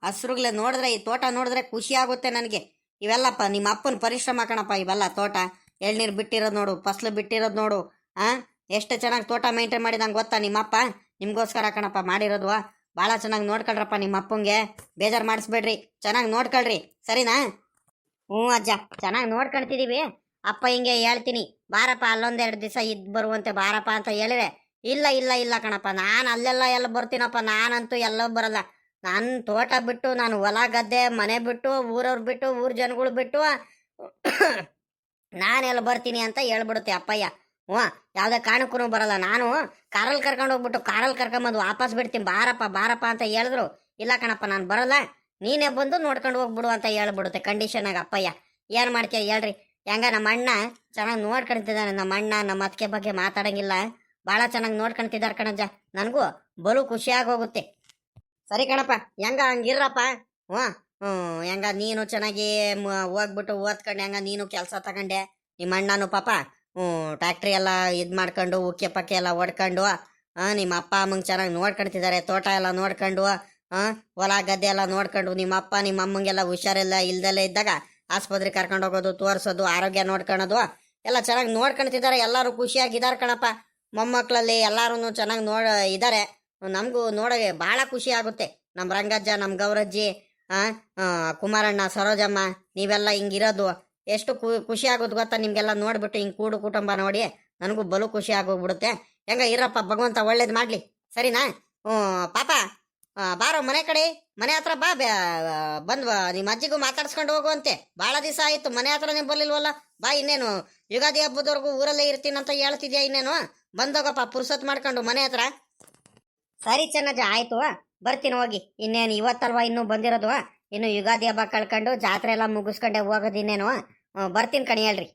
ಹಸ್ರುಗ್ಲೆ ನೋಡಿದ್ರೆ, ಈ ತೋಟ ನೋಡಿದ್ರೆ ಖುಷಿ ಆಗುತ್ತೆ ನನಗೆ. ಇವೆಲ್ಲಪ್ಪ ನಿಮ್ಮ ಅಪ್ಪನ ಪರಿಶ್ರಮ ಕಣಪ್ಪ ಇವೆಲ್ಲ. ತೋಟ ಎಳ್ನೀರು ಬಿಟ್ಟಿರೋದು ನೋಡು, ಫಸ್ಲು ಬಿಟ್ಟಿರೋದು ನೋಡು. ಎಷ್ಟು ಚೆನ್ನಾಗಿ ತೋಟ ಮೇಂಟೈನ್ ಮಾಡಿದಂಗೆ ಗೊತ್ತಾ ನಿಮ್ಮಪ್ಪ? ನಿಮ್ಗೋಸ್ಕರ ಕಣಪ್ಪ ಮಾಡಿರೋದು. ಭಾಳ ಚೆನ್ನಾಗಿ ನೋಡ್ಕೊಳ್ರಪ್ಪ ನಿಮ್ಮ ಅಪ್ಪಂಗೆ. ಬೇಜಾರು ಮಾಡಿಸ್ಬೇಡ್ರಿ, ಚೆನ್ನಾಗಿ ನೋಡ್ಕೊಳ್ರಿ, ಸರಿನಾ? ಅಜ್ಜ, ಚೆನ್ನಾಗಿ ನೋಡ್ಕೊಳ್ತಿದೀವಿ. ಅಪ್ಪ ಹಿಂಗೆ ಹೇಳ್ತೀನಿ, ಬಾರಪ್ಪ ಅಲ್ಲೊಂದೆರಡು ದಿವಸ ಇದ್ದು ಬರುವಂತೆ ಬಾರಪ್ಪ ಅಂತ ಹೇಳಿದ್ರೆ, ಇಲ್ಲ ಇಲ್ಲ ಇಲ್ಲ ಕಣಪ್ಪ, ನಾನು ಅಲ್ಲೆಲ್ಲ ಎಲ್ಲ ಬರ್ತೀನಪ್ಪ. ನಾನಂತೂ ಎಲ್ಲೋ ಬರಲ್ಲ. ನಾನು ತೋಟ ಬಿಟ್ಟು, ನಾನು ಹೊಲ ಗದ್ದೆ ಮನೆ ಬಿಟ್ಟು, ಊರವ್ರು ಬಿಟ್ಟು, ಊರ ಜನಗಳು ಬಿಟ್ಟು ನಾನೆಲ್ಲ ಬರ್ತೀನಿ ಅಂತ ಹೇಳ್ಬಿಡುತ್ತೆ ಅಪ್ಪಯ್ಯ. ಯಾವುದೇ ಕಾರಣಕ್ಕೂ ಬರಲ್ಲ. ನಾನು ಕಾರಲ್ಲಿ ಕರ್ಕೊಂಡು ಹೋಗ್ಬಿಟ್ಟು ಕಾರಲ್ಲಿ ಕರ್ಕೊಂಬಂದು ವಾಪಸ್ ಬಿಡ್ತೀನಿ. ಬಾರಪ್ಪ ಅಂತ ಹೇಳಿದ್ರು, ಇಲ್ಲ ಕಣಪ್ಪ ನಾನು ಬರಲ್ಲ, ನೀನೇ ಬಂದು ನೋಡ್ಕೊಂಡು ಹೋಗ್ಬಿಡು ಅಂತ ಹೇಳ್ಬಿಡುತ್ತೆ ಕಂಡೀಷನಾಗ ಅಪ್ಪಯ್ಯ. ಏನು ಮಾಡ್ತೀಯ ಹೇಳ್ರಿ? ಹೆಂಗ ನಮ್ಮ ಅಣ್ಣ ಚೆನ್ನಾಗಿ ನೋಡ್ಕೊಳ್ತಿದ್ದಾನೆ. ನಮ್ಮ ಅಣ್ಣ ನಮ್ಮ ಅತ್ತಿಗೆ ಬಗ್ಗೆ ಮಾತಾಡಂಗಿಲ್ಲ, ಭಾಳ ಚೆನ್ನಾಗಿ ನೋಡ್ಕೊಳ್ತಿದ್ದಾರೆ ಕಣಜ್ಜ. ನನಗೂ ಬಲು ಖುಷಿಯಾಗಿ ಹೋಗುತ್ತೆ. ಸರಿ ಕಣಪ್ಪ, ಹೆಂಗ ಹಂಗಿರ್ರಪ್ಪ. ಹೆಂಗ ನೀನು ಚೆನ್ನಾಗಿ ಹೋಗ್ಬಿಟ್ಟು ಓದ್ಕೊಂಡು ಹೆಂಗ ನೀನು ಕೆಲಸ ತಗೊಂಡೆ. ನಿಮ್ಮ ಅಣ್ಣನು ಪಾಪ ಟ್ಯಾಕ್ಟ್ರಿ ಎಲ್ಲ ಇದು ಮಾಡ್ಕೊಂಡು ಉಕ್ಕೆ ಪಕ್ಕೆ ಎಲ್ಲ ಹೊಡ್ಕೊಂಡು ನಿಮ್ಮ ಅಪ್ಪ ಅಮ್ಮಂಗೆ ಚೆನ್ನಾಗಿ ನೋಡ್ಕೊಳ್ತಿದ್ದಾರೆ. ತೋಟ ಎಲ್ಲ ನೋಡ್ಕೊಂಡು ಹೊಲ ಗದ್ದೆ ಎಲ್ಲ ನೋಡ್ಕೊಂಡು, ನಿಮ್ಮ ಅಪ್ಪ ನಿಮ್ಮ ಅಮ್ಮಂಗೆಲ್ಲ ಹುಷಾರಿಲ್ಲ ಇಲ್ದಲ್ಲೇ ಇದ್ದಾಗ ಆಸ್ಪತ್ರೆಗೆ ಕರ್ಕೊಂಡು ಹೋಗೋದು, ತೋರಿಸೋದು, ಆರೋಗ್ಯ ನೋಡ್ಕೊಳೋದು ಎಲ್ಲ ಚೆನ್ನಾಗಿ ನೋಡ್ಕೊಳ್ತಿದ್ದಾರೆ. ಎಲ್ಲರೂ ಖುಷಿಯಾಗಿದ್ದಾರೆ ಕಣಪ್ಪ. ಮೊಮ್ಮಕ್ಕಳಲ್ಲಿ ಎಲ್ಲರೂ ಚೆನ್ನಾಗಿ ಇದ್ದಾರೆ. ನಮಗೂ ನೋಡೋಕೆ ಭಾಳ ಖುಷಿ ಆಗುತ್ತೆ. ನಮ್ಮ ರಂಗಜ್ಜ, ನಮ್ಮ ಗೌರಜ್ಜಿ, ಕುಮಾರಣ್ಣ, ಸರೋಜಮ್ಮ, ನೀವೆಲ್ಲ ಹಿಂಗಿರೋದು ಎಷ್ಟು ಖುಷಿ ಆಗೋದು ಗೊತ್ತಾ ನಿಮಗೆಲ್ಲ ನೋಡ್ಬಿಟ್ಟು. ಹಿಂಗೆ ಕೂಡು ಕುಟುಂಬ ನೋಡಿ ನನಗೂ ಬಲು ಖುಷಿ ಆಗೋಗ್ಬಿಡುತ್ತೆ. ಹೆಂಗ ಇರಪ್ಪ, ಭಗವಂತ ಒಳ್ಳೇದು ಮಾಡಲಿ, ಸರಿನಾ? ಪಾಪ ಬಾರೋ ಮನೆ ಕಡೆ, ಮನೆ ಹತ್ರ ಬಾ. ಬಂದ್ವಾ ನಿಮ್ಮ ಅಜ್ಜಿಗೂ ಮಾತಾಡ್ಸ್ಕೊಂಡು ಹೋಗುವಂತೆ. ಭಾಳ ದಿವಸ ಆಯಿತು, ಮನೆ ಹತ್ರನೇ ಬರ್ಲಿಲ್ವಲ್ಲ. ಬಾ, ಇನ್ನೇನು ಯುಗಾದಿ ಹಬ್ಬದವರೆಗೂ ಊರಲ್ಲೇ ಇರ್ತೀನಂತ ಹೇಳ್ತಿದ್ಯಾ, ಇನ್ನೇನು ಬಂದೋಗಪ್ಪ ಪುರ್ಸತ್ ಮಾಡ್ಕೊಂಡು ಮನೆ ಹತ್ರ. ಸರಿ ಚೆನ್ನಜ್ಜ, ಆಯ್ತು, ಬರ್ತೀನಿ ಹೋಗಿ. ಇನ್ನೇನು ಇವತ್ತಲ್ವಾ ಇನ್ನೂ ಬಂದಿರೋದು. ಇನ್ನು ಯುಗಾದಿ ಹಬ್ಬ ಕಳ್ಕೊಂಡು ಜಾತ್ರೆ ಎಲ್ಲ ಮುಗಿಸ್ಕೊಂಡೆ ಹೋಗೋದು. ಇನ್ನೇನು ಬರ್ತೀನಿ ಕಣಿ, ಹೇಳ್ರಿ.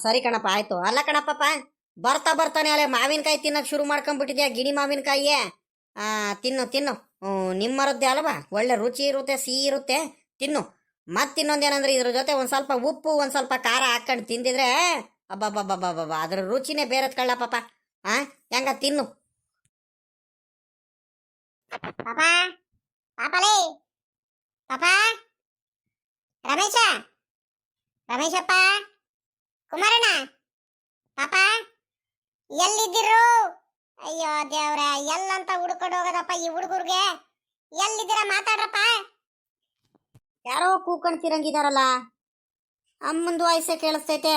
ಸರಿ ಕಣಪ್ಪ, ಆಯ್ತು. ಅಲ್ಲ ಕಣಪ್ಪಪ್ಪ, ಬರ್ತಾನೆ ಅಲ್ಲೇ ಮಾವಿನಕಾಯಿ ತಿನ್ನಕ್ಕೆ ಶುರು ಮಾಡ್ಕೊಂಡ್ಬಿಟ್ಟಿದ್ಯಾ. ಗಿಣಿ ಮಾವಿನಕಾಯಿ ತಿನ್ನು. ನಿಮ್ಮ ಮರದ್ದೇ ಅಲ್ವಾ, ಒಳ್ಳೆ ರುಚಿ ಇರುತ್ತೆ, ಸಿಹಿ ಇರುತ್ತೆ, ತಿನ್ನು. ಮತ್ತಿನ್ನೊಂದೇನಂದ್ರೆ ಇದ್ರ ಜೊತೆ ಒಂದು ಸ್ವಲ್ಪ ಉಪ್ಪು, ಒಂದು ಸ್ವಲ್ಪ ಖಾರ ಹಾಕೊಂಡು ತಿಂದಿದ್ರೆ ಅಬ್ಬಬ್ಬಬ್ಬಬ್ಬಬ್ಬ, ಅದ್ರ ರುಚಿನೇ ಬೇರೆದ್ ಕಳ್ಳಪ್ಪಪ್ಪ. ಹೆಂಗ ತಿನ್ನು. ಪಾಪ ಪಾಪಲೇ ಪಾಪ ರಮೇಶ ರಮೇಶಪ್ಪ ಕುಮಾರಣ್ಣ ಪಾಪ ಎಲ್ಲಿದ್ದೀರು? ಅಯ್ಯೋ ದೇವ್ರ, ಎಲ್ಲಂತ ಹುಡ್ಕೊಂಡು ಹೋಗೋದಪ್ಪ ಈ ಹುಡುಗರ್ಗೆ. ಎಲ್ಲಿದ್ದೀರಾ ಮಾತಾಡ್ರಪ್ಪ. ಯಾರೋ ಕೂಕಣ್ತಿರಂಗಿದಾರಲ್ಲ, ಅಮ್ಮಂದು ವಾಯ್ಸೆ ಕೇಳಿಸ್ತೈತೆ.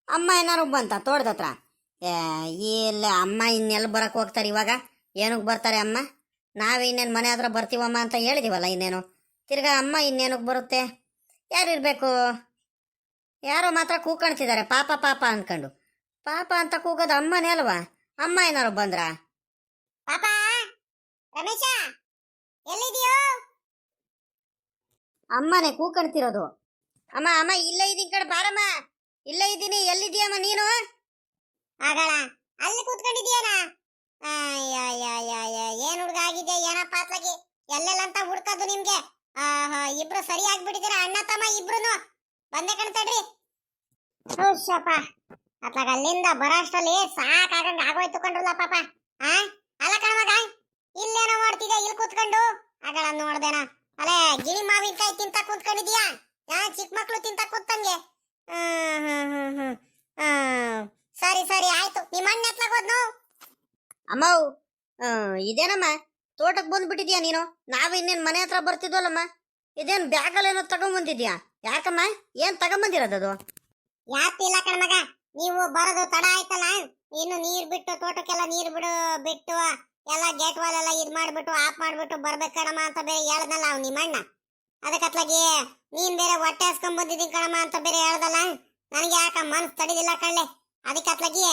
ಅಮ್ಮ ಏನಾರು ಬಂತ ತೋಟದತ್ರ? ಇಲ್ಲ ಅಮ್ಮ ಇನ್ನೆಲ್ಲಿ ಬರಕ್ ಹೋಗ್ತಾರೆ ಇವಾಗ? ಏನಕ್ಕೆ ಬರ್ತಾರೆ ಅಮ್ಮ? ನಾವೇ ಇನ್ನೇನು ಮನೆ ಹತ್ರ ಬರ್ತೀವಮ್ಮ ಅಂತ ಹೇಳಿದೀವಲ್ಲ, ಇನ್ನೇನು ತಿರ್ಗಾ ಅಮ್ಮ ಇನ್ನೇನಕ್ಕೆ ಬರುತ್ತೆ? ಯಾರಿರ್ಬೇಕು? ಯಾರೋ ಮಾತ್ರ ಕೂಕಣ್ತಿದ್ದಾರೆ ಪಾಪ ಪಾಪ ಅಂದ್ಕೊಂಡು. ಪಾಪ ಅಂತ ಕೂಗೋದು ಅಮ್ಮನೇ ಅಲ್ವಾ? ಅಮ್ಮ ಏನಾರು ಬಂದ್ರ? ಪಾಪ ರಮೇಶ ಎಲ್ಲಿದೆಯೋ? ಅಮ್ಮನೇ ಕೂಕಣ್ತಿರೋದು. ಅಮ್ಮ ಅಮ್ಮ ಇಲ್ಲೇ ಇದ್ದೀನಿ ಕಡೆ ಬಾರಮ್ಮ. ಇಲ್ಲೇ ಇದ್ದೀನಿ. ಎಲ್ಲಿದ್ದೀಯಮ್ಮ ನೀನು? ಆಗಳ ಅಲ್ಲಿ ಕೂತ್ಕೊಂಡಿದ್ಯಾನ? ಏನ್ ಹುಡುಗ ಆಗಿದೆ ಏನಪ್ಪ ಅತ್ಲಾಗಿ? ಎಲ್ಲೆಲ್ಲಂತ ಹುಡ್ಕದ್ದು ನಿಮ್ಗೆ? ಇಬ್ರು ಸರಿ ಆಗ್ಬಿಟ್ಟಿದ್ದೀರ ಅಣ್ಣ ತಮ್ಮ ಇಬ್ರುನು. ಬಂದೆ ಕಣ್ತಡ್ರಿ. ಶಪ ಅತ್ಲಾಗ ಅಲ್ಲಿಂದ ಬರೋಷ್ಟರಲ್ಲಿ ಸಾಕಾಗಂಗ ಆಗೋಯ್ತು ಕಂಡ್ರಲ್ಲ ಪಾಪ. ಅಲ್ಲ ಕಣಮಗ, ಇಲ್ಲೇನೋ ಮಾಡ್ತಿದ್ಯಾ ಇಲ್ಲಿ ಕೂತ್ಕೊಂಡು? ಆಗಳ ನೋಡ್ದೇನ ಅಲ್ಲೇ ಗಿಣಿ ಮಾವಿನಕಾಯಿ ತಿಂತ ಕೂತ್ಕೊಂಡಿದ್ಯಾ? ಚಿಕ್ಕ ಮಕ್ಳು ತಿಂತ ಕೂತಂಗೆ. ಸರಿ ಸರಿ ಆಯ್ತು. ನಿಮ್ಮ ಅಣ್ಣ ಎತ್ಲಾಗೋದ್ನು? ಅಮ್ಮ ಇದೇನಮ್ಮ ತೋಟಕ್ಕೆ ಬಂದ್ಬಿಟ್ಟಿದ್ಯಾ ನೀನು? ನಾವು ಇನ್ನೇನು ಮನೆ ಹತ್ರ ಬರ್ತಿದ್ವಲ್ಲಮ್ಮ. ಇದೇನು ಬ್ಯಾಗಲ್ಲೇನೋ ತಗೊಂಬಂದಿದ್ಯಾ? ಯಾಕಮ್ಮ, ಏನ್ ತಗೊಂಬಂದಿರೋದದು? ಯಾತಿಲ್ಲ ಕಣ್ಮಗ, ನೀವು ಬರೋದು ತಡ ಆಯ್ತಲ್ಲ. ಇನ್ನು ನೀರ್ ಬಿಟ್ಟು ತೋಟಕ್ಕೆಲ್ಲ ನೀರ್ ಬಿಟ್ಟು ಎಲ್ಲ ಗೇಟ್ ವಾಲ್ ಎಲ್ಲ ಇದ್ ಮಾಡ್ಬಿಟ್ಟು ಆಫ್ ಮಾಡ್ಬಿಟ್ಟು ಬರ್ಬೇಕು ಕಣಮ್ಮ ಅಂತ ಬೇರೆ ಹೇಳ್ದಲ್ಲ ಅವ್ ನಿಮ್ಮಣ್ಣ. ಅದಕ್ಕತ್ಲಾಗಿ ನೀನ್ ಬೇರೆ ಹೊಟ್ಟೆ ಹಸ್ಕೊಂಡ್ ಬಂದಿದ್ದೀನಿ ಕಣಮ್ಮ ಅಂತ ಬೇರೆ ಹೇಳ್ದಲ್ಲ. ನನಗೆ ಯಾಕ ಮನ್ಸ್ ತಡಿದಿಲ್ಲ ಕಳ್ಳೆ. ಅದಕ್ಕತ್ಲಾಗಿ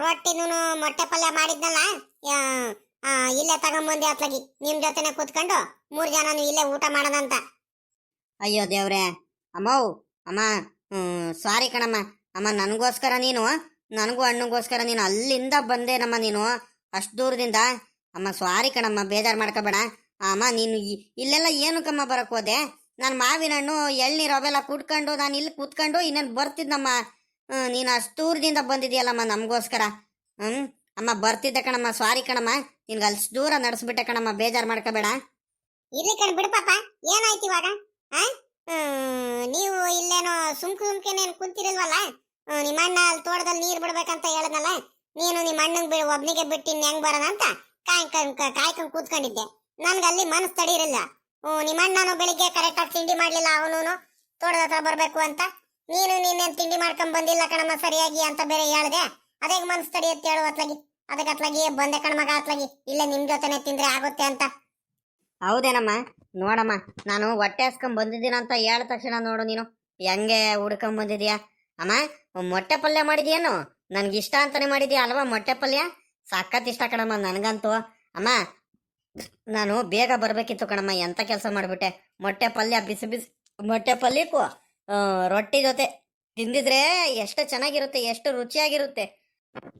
ರೊಟ್ಟಿನೂ ಮೊಟ್ಟೆ ಪಲ್ಯ ಮಾಡಿದ್ನಲ್ಲ, ಇಲ್ಲೇ ತಗೊಂಬಂದಿ ಅತ್ಲಾಗಿ ನಿಮ್ ಜೊತೆನೆ ಕೂತ್ಕೊಂಡು 3 ಜನನು ಇಲ್ಲೇ ಊಟ ಮಾಡೋದಂತ. ಅಯ್ಯೋ ದೇವ್ರೆ. ಅಮ್ಮ ಸಾರಿ ಕಣಮ್ಮ. ಅಮ್ಮ ನನಗೋಸ್ಕರ ನೀನು, ನನಗೂ ಅಣ್ಣಗೋಸ್ಕರ ನೀನು ಅಲ್ಲಿಂದ ಬಂದೇನಮ್ಮ ನೀನು, ಅಷ್ಟು ದೂರದಿಂದ. ಅಮ್ಮ ಸಾರಿ ಕಣಮ್ಮ, ಬೇಜಾರು ಮಾಡ್ಕೋಬೇಡ. ಅಮ್ಮ ನೀನು ಇಲ್ಲೆಲ್ಲ ಏನಕ್ಕಮ್ಮ ಬರಕ್ ಹೋದೆ? ನಾನು ಮಾವಿನ ಹಣ್ಣು ಎಳ್ನೀರು ಅವೆಲ್ಲ ಕುಟ್ಕೊಂಡು ನಾನು ಇಲ್ಲಿ ಕೂತ್ಕೊಂಡು ಇನ್ನೇನು ಬರ್ತಿದ್ನಮ್ಮ. ನೀನು ಅಷ್ಟು ದೂರದಿಂದ ಬಂದಿದ್ಯಲ್ಲಮ್ಮ ನಮಗೋಸ್ಕರ. ಅಮ್ಮ ಬರ್ತಿದ್ದೆ ಕಣಮ್ಮ, ಸಾರಿ ಕಣಮ್ಮ. ನಿನ್ಗೆ ಅಷ್ಟು ದೂರ ನಡೆಸ್ಬಿಟ್ಟೆ ಕಣಮ್ಮ, ಬೇಜಾರು ಮಾಡ್ಕೋಬೇಡ. ಇರ್ಲಿ ಕಣ್ ಬಿಡು ಪಾಪ, ಏನಾಯ್ತು ಇವಾಗ? ನೀವು ಇಲ್ಲೇನೋ ಸುಮ್ಕೇನೇನು ಕುಂತಿರಲ್ವಲ್ಲ? ನಿಮ್ಮ ಅಣ್ಣ ಅಲ್ಲಿ ತೋಟದಲ್ಲಿ ನೀರು ಬಿಡ್ಬೇಕಂತ ಹೇಳದ್ನಲ್ಲ, ನೀನು ನಿಮ್ಮ ಅಣ್ಣಂಗೆ ಒಬ್ನಿಗೆ ಬಿಟ್ಟು ಇನ್ನು ಹೆಂಗ್ ಬರೋಣ ಅಂತ ಕಾಯ್ಕೊಂಡು ಕೂತ್ಕೊಂಡಿದ್ದೆ. ನನ್ಗೆ ಅಲ್ಲಿ ಮನಸ್ಸು ತಡೀರಿಲ್ಲ. ನಿಮ್ಮ ಅಣ್ಣನು ಬೆಳಿಗ್ಗೆ ಕರೆಕ್ಟಾಗಿ ತಿಂಡಿ ಮಾಡ್ಲಿಲ್ಲ, ಅವನು ತೋಟದ ಹತ್ರ ಬರ್ಬೇಕು ಅಂತ. ನೀನು ನಿನ್ನೇನು ತಿಂಡಿ ಮಾಡ್ಕೊಂಡ್ ಬಂದಿಲ್ಲ ಕಣಮ್ಮ ಸರಿಯಾಗಿ ಅಂತ ಬೇರೆ ಹೇಳ್ದೆ. ಅದೇ ಮನಸ್ಸು ತಡಿಯತ್ತೆ ಹೇಳು ಅತ್ಲಾಗಿ. ಅದಕ್ಕೆ ಅತ್ಲಾಗಿ ಬಂದೆ ಕಣ್ಮಗ ಅತ್ಲಾಗಿ, ಇಲ್ಲೇ ನಿಮ್ ಜೊತೆನೆ ತಿಂದ್ರೆ ಆಗುತ್ತೆ ಅಂತ. ಹೌದೇನಮ್ಮ? ನೋಡಮ್ಮ, ನಾನು ಹೊಟ್ಟೆ ಹಸ್ಕೊಂಡ್ ಬಂದಿದ್ದೀನ ಅಂತ ಹೇಳಿದ ತಕ್ಷಣ ನೋಡು ನೀನು ಹೆಂಗೆ ಹುಡ್ಕೊಂಡ್ ಬಂದಿದ್ಯಾ. ಅಮ್ಮ ಮೊಟ್ಟೆ ಪಲ್ಯ ಮಾಡಿದ್ಯೇನು? ನನ್ಗಿಷ್ಟ ಅಂತಾನೆ ಮಾಡಿದ್ಯಾ ಅಲ್ವಾ ಮೊಟ್ಟೆ ಪಲ್ಯ? ಸಖತ್ ಇಷ್ಟ ಕಣಮ್ಮ ನನಗಂತೂ. ಅಮ್ಮ ನಾನು ಬೇಗ ಬರ್ಬೇಕಿತ್ತು ಕಣಮ್ಮ, ಎಂತ ಕೆಲಸ ಮಾಡ್ಬಿಟ್ಟೆ. ಮೊಟ್ಟೆ ಪಲ್ಯ ಬಿಸಿ ಬಿಸಿ ಮೊಟ್ಟೆ ಪಲ್ಯಕ್ಕೂ ರೊಟ್ಟಿ ಜೊತೆ ತಿಂದಿದ್ರೆ ಎಷ್ಟು ಚೆನ್ನಾಗಿರುತ್ತೆ, ಎಷ್ಟು ರುಚಿಯಾಗಿರುತ್ತೆ.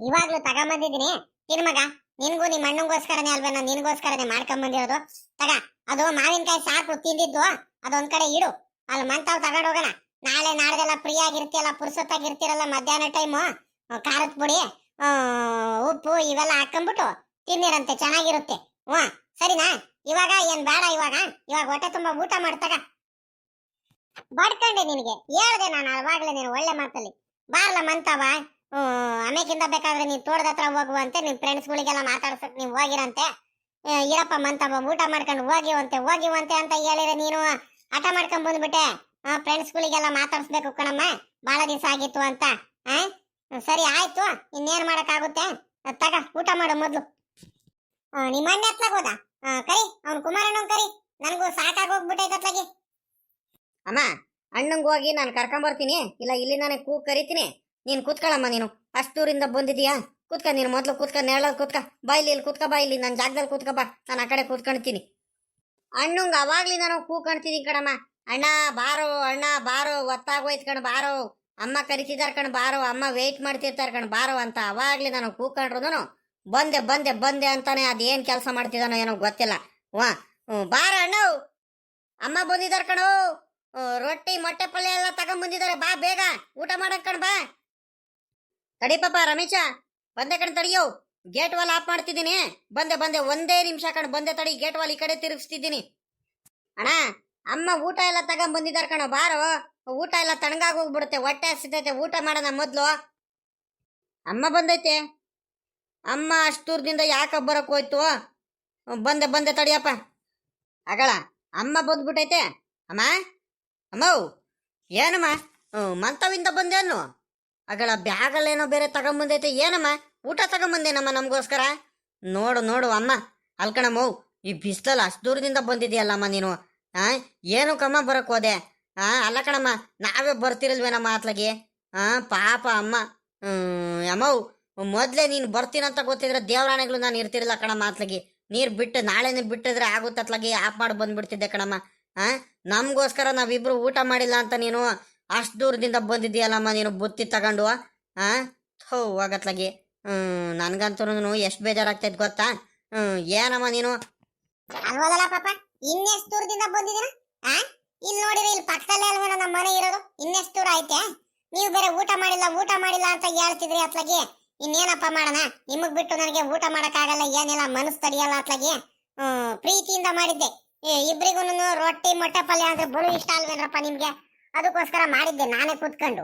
ಇವಾಗ್ಲೂ ತಗೊಂಬಂದಿದ್ದೀನಿ ತಿನ್ ಮಗ. ನಿನ್ಗೂ ನಿಮ್ಮ ಅಣ್ಣಂಗೋಸ್ಕರನೇ ಅಲ್ವೇ ನಾನು ನಿನ್ಗೋಸ್ಕರನೇ ಮಾಡ್ಕೊಂಡ್ ಬಂದಿರೋದು. ತಗ, ಅದು ಮಾವಿನಕಾಯಿ ಸಾಕು ತಿಂದಿದ್ದು, ಅದೊಂದ್ ಕಡೆ ಇಡು. ಅಲ್ಲಿ ಮಂತಾವ್ ತಗೊಂಡ್ ಹೋಗೋಣ. ನಾಳೆ ನಾಡ್ದೆಲ್ಲ ಫ್ರೀ ಆಗಿರ್ತಿಯಲ್ಲ, ಪುರ್ಸೊತ್ತಾಗಿರ್ತಿರಲ್ಲ, ಮಧ್ಯಾಹ್ನ ಟೈಮು ಖಾರದ ಪುಡಿ ಉಪ್ಪು ಇವೆಲ್ಲ ಹಾಕೊಂಡ್ಬಿಟ್ಟು ತಿನ್ನಿರಂತೆ, ಚೆನ್ನಾಗಿರುತ್ತೆ. ಸರಿನಾ? ಇವಾಗ ಏನ್ ಬೇಡ, ಇವಾಗ ಹೊಟ್ಟೆ ತುಂಬಾ ಊಟ ಮಾಡ್ತಾಗ. ಬಡ್ಕಂಡೆ ನಿನಗೆ ಹೇಳ್ದೆ ನಾನು ಅವಾಗ್ಲೇ, ನೀನು ಒಳ್ಳೆ ಮಾತಲ್ಲಿ ಬಾರ್ಲ ಮಂತಾವ. ಆಮೇಕಿಂದ ಬೇಕಾದ್ರೆ ನೀನ್ ತೋಟದ ಹತ್ರ ಹೋಗುವಂತೆ, ನಿಮ್ ಫ್ರೆಂಡ್ಸ್ಗಳಿಗೆಲ್ಲ ಮಾತಾಡ್ಸಕ್ ನೀವು ಹೋಗಿರಂತೆ. ಇರಪ್ಪ ಮಂತಾವ, ಊಟ ಮಾಡ್ಕೊಂಡು ಹೋಗಿವಂತೆ ಅಂತ ಹೇಳಿದ್ರೆ ನೀನು ಹಠ ಮಾಡ್ಕೊಂಡ್ ಬಂದ್ಬಿಟ್ಟೆ. ಫ್ರೆಂಡ್ಸ್ಗಳಿಗೆಲ್ಲ ಮಾತಾಡ್ಸ್ಬೇಕು ಕಣಮ್ಮ, ಬಹಳ ದಿವಸ ಆಗಿತ್ತು ಅಂತ. ಸರಿ ಆಯ್ತು, ಇನ್ನೇನ್ ಮಾಡಕ್ಕಾಗುತ್ತೆ. ತಗ ಊಟ ಮಾಡು ಮೊದ್ಲು. ನಿಮ್ಮ ಅಣ್ಣ ಎತ್ಲಾಗ ಹೋದ? ಕರಿ ಅವ್ನು ಕುಮಾರಣ್ಣ ಕರಿ, ನನಗೂ ಸಾಕಾಗೋಗ್ಬಿಟ್ಟೈತತ್ಲಾಗಿ. ಅಮ್ಮ ಅಣ್ಣಂಗೆ ಹೋಗಿ ನಾನು ಕರ್ಕೊಂಬರ್ತೀನಿ, ಇಲ್ಲ ಇಲ್ಲಿ ನಾನೇ ಕರಿತೀನಿ. ನೀನು ಕೂತ್ಕೊಳ್ಳಮ್ಮ. ನೀನು ಅಷ್ಟೂರಿಂದ ಬಂದಿದೀಯಾ, ಕೂತ್ಕ. ನೀನು ಮೊದಲು ಕೂತ್ಕ, ನೆರಳಲ್ಲಿ ಕೂತ್ಕ. ಬಾಯಿಲಿ ಇಲ್ಲಿ ಕೂತ್ಕ, ಬಾಯಿಲಿ ನನ್ನ ಜಾಗದಲ್ಲಿ ಕೂತ್ಕ ಬಾ. ನಾನು ಆ ಕಡೆ ಕೂತ್ಕೊಳ್ತೀನಿ. ಅಣ್ಣಂಗೆ ಅವಾಗ್ಲಿ ನಾನು ಕೂತ್ಕೊಳ್ತೀನಿ ಕಣಮ್ಮ. ಅಣ್ಣ ಬಾರೋ, ಅಣ್ಣ ಬಾರೋ, ಒತ್ತಾಗೋಯ್ತು ಕಣ್ ಬಾರೋ, ಅಮ್ಮ ಕರಿತಿದಾರ ಕಣ್ ಬಾರೋ, ಅಮ್ಮ ವೆಯ್ಟ್ ಮಾಡ್ತಿರ್ತಾರೆ ಕಣ್ ಬಾರೋ ಅಂತ ಅವಾಗ್ಲಿ ನಾನು ಕೂತ್ಕೊಂಡ್ರು ಬಂದೆ ಅಂತಾನೆ ಅದೇನು ಕೆಲಸ ಮಾಡ್ತಿದ್ದಾನೋ ಏನೋ ಗೊತ್ತಿಲ್ಲ. ಬಾರ ಅಣ್ಣ, ಅಮ್ಮ ಬಂದಿದಾರ ಕಣೋ, ರೊಟ್ಟಿ ಮೊಟ್ಟೆ ಪಲ್ಯ ಎಲ್ಲ ತಗೊಂಡ್ಬಂದಿದ್ದಾರೆ, ಬಾ ಬೇಗ ಊಟ ಮಾಡಕ್ ಕಣ್ ಬಾ. ತಡಿ ಪಾಪ ರಮೇಶ, ಬಂದೆ ಕಣ್ ತಡಿಯೋ. ಗೇಟ್ ವಾಲ್ ಆಫ್ ಮಾಡ್ತಿದ್ದೀನಿ. ಬಂದೆ ಬಂದೆ, ಒಂದೇ ನಿಮಿಷ ಕಣ, ಬಂದೆ ತಡಿ. ಗೇಟ್ ವಾಲ್ ಈ ಕಡೆ ತಿರುಗಿಸ್ತಿದ್ದೀನಿ. ಅಣ್ಣ, ಅಮ್ಮ ಊಟ ಎಲ್ಲ ತಗೊಂಡ್ ಬಂದಿದಾರ ಕಣ, ಬಾರೋ. ಊಟ ಎಲ್ಲ ತಣ್ಣಗಾಗಿ ಹೋಗ್ಬಿಡುತ್ತೆ, ಹೊಟ್ಟೆ ಹಸಿತೈತೆ, ಊಟ ಮಾಡೋಣ ಮೊದ್ಲು. ಅಮ್ಮ ಬಂದೈತೆ. ಅಮ್ಮ ಅಷ್ಟು ದೂರದಿಂದ ಯಾಕೆ ಬರಕ್ ಹೋಯ್ತು? ಬಂದೆ ಬಂದೆ ತಡಿಯಪ್ಪ. ಅಗಳ ಅಮ್ಮ ಬಂದ್ಬಿಟ್ಟೈತೆ. ಅಮ್ಮ, ಅಮ್ಮವ್, ಏನಮ್ಮ ಮಂತವಿಂದ ಬಂದೇನು? ಅಗಳ ಬ್ಯಾಗಲ್ಲೇನೋ ಬೇರೆ ತಗೊಂಬಂದೈತೆ. ಏನಮ್ಮ ಊಟ ತಗೊಂಬಂದೇನಮ್ಮ ನಮಗೋಸ್ಕರ? ನೋಡು ನೋಡು ಅಮ್ಮ, ಅಲ್ಕಣಮ್ಮವ್, ಈ ಬಿಸ್ತಲ್ ಅಷ್ಟು ದೂರದಿಂದ ಬಂದಿದ್ಯಲ್ಲಮ್ಮ ನೀನು. ಏನು ಕಮ್ಮ ಬರಕ್ ಹೋದೆ? ಅಲ್ಲ ಕಣಮ್ಮ, ನಾವೇ ಬರ್ತಿರಲ್ವೇನಮ್ಮ ಅತ್ಲಾಗಿ. ಪಾಪ ಅಮ್ಮ. ಅಮ್ಮವ್, ಮೊದ್ಲೇ ನೀನು ಬರ್ತೀನಂತ ಗೊತ್ತಿದ್ರೆ ದೇವರಾಣೆಗಳು ನಾನು ಇರ್ತಿರಲ್ಲ ಕಣಮ್ಮ ಅತ್ಲಾಗಿ. ನೀರು ಬಿಟ್ಟು ನಾಳೆನೇ ಬಿಟ್ಟಿದ್ರೆ ಆಗುತ್ತೆ ಅತ್ಲಾಗಿ ಆಫ್ ಮಾಡಿ ಬಂದ್ಬಿಡ್ತಿದ್ದೆ ಕಣಮ್ಮ. ನಮಗೋಸ್ಕರ ನಾವಿಬ್ರು ಊಟ ಮಾಡಿಲ್ಲ ಅಂತ ನೀನು ಅಷ್ಟು ದೂರದಿಂದ ಬಂದಿದ್ದೀಯಲ್ಲಮ್ಮ ನೀನು ಬುತ್ತಿ ತಗೊಂಡು. ಹೋಗತ್ಲಾಗಿ ನನ್ಗಂತೂ ಎಷ್ಟು ಬೇಜಾರಾಗ್ತೈತೆ ಗೊತ್ತಾ? ಏನಮ್ಮ ನೀನು? ಅಲ್ವಲ್ಲ ಪಾಪ, ಇನ್ನೆಷ್ಟು ದೂರದಿಂದ ಬಂದಿದ್ದೀನ? ಇಲ್ಲಿ ನೋಡಿರಿ, ಇಲ್ಲಿ ಪಕ್ಕದಲ್ಲೇ ಅಲ್ವೇನೋ ನಮ್ಮ ಮನೆ ಇರೋದು. ಇನ್ನೆಷ್ಟು ದೂರ ಐತೆ? ನೀವು ಬೇರೆ ಊಟ ಮಾಡಿಲ್ಲ ಊಟ ಮಾಡಿಲ್ಲ ಅಂತ ಹೇಳ್ತಿದ್ರಿ ಅತ್ಲಾಗಿ. ಇನ್ನೇನಪ್ಪ ಮಾಡೋಣ? ನಿಮಗ್ ಬಿಟ್ಟು ನನಗೆ ಊಟ ಮಾಡಕ್ಕಾಗಲ್ಲ, ಏನಿಲ್ಲ, ಮನಸ್ಸು ತಡಿಯಲ್ಲ ಅತ್ಲಾಗಿ. ಪ್ರೀತಿಯಿಂದ ಮಾಡಿದ್ದೆ. ಇಬ್ರಿಗೂ ರೊಟ್ಟಿ ಮೊಟ್ಟೆ ಪಲ್ಯ ಅಂದ್ರೆ ಬಲು ಇಷ್ಟ ಅಲ್ವೇನ್ರಪ್ಪ ನಿಮ್ಗೆ? ಅದಕ್ಕೋಸ್ಕರ ಮಾಡಿದ್ದೆ ನಾನೇ ಕೂತ್ಕೊಂಡು.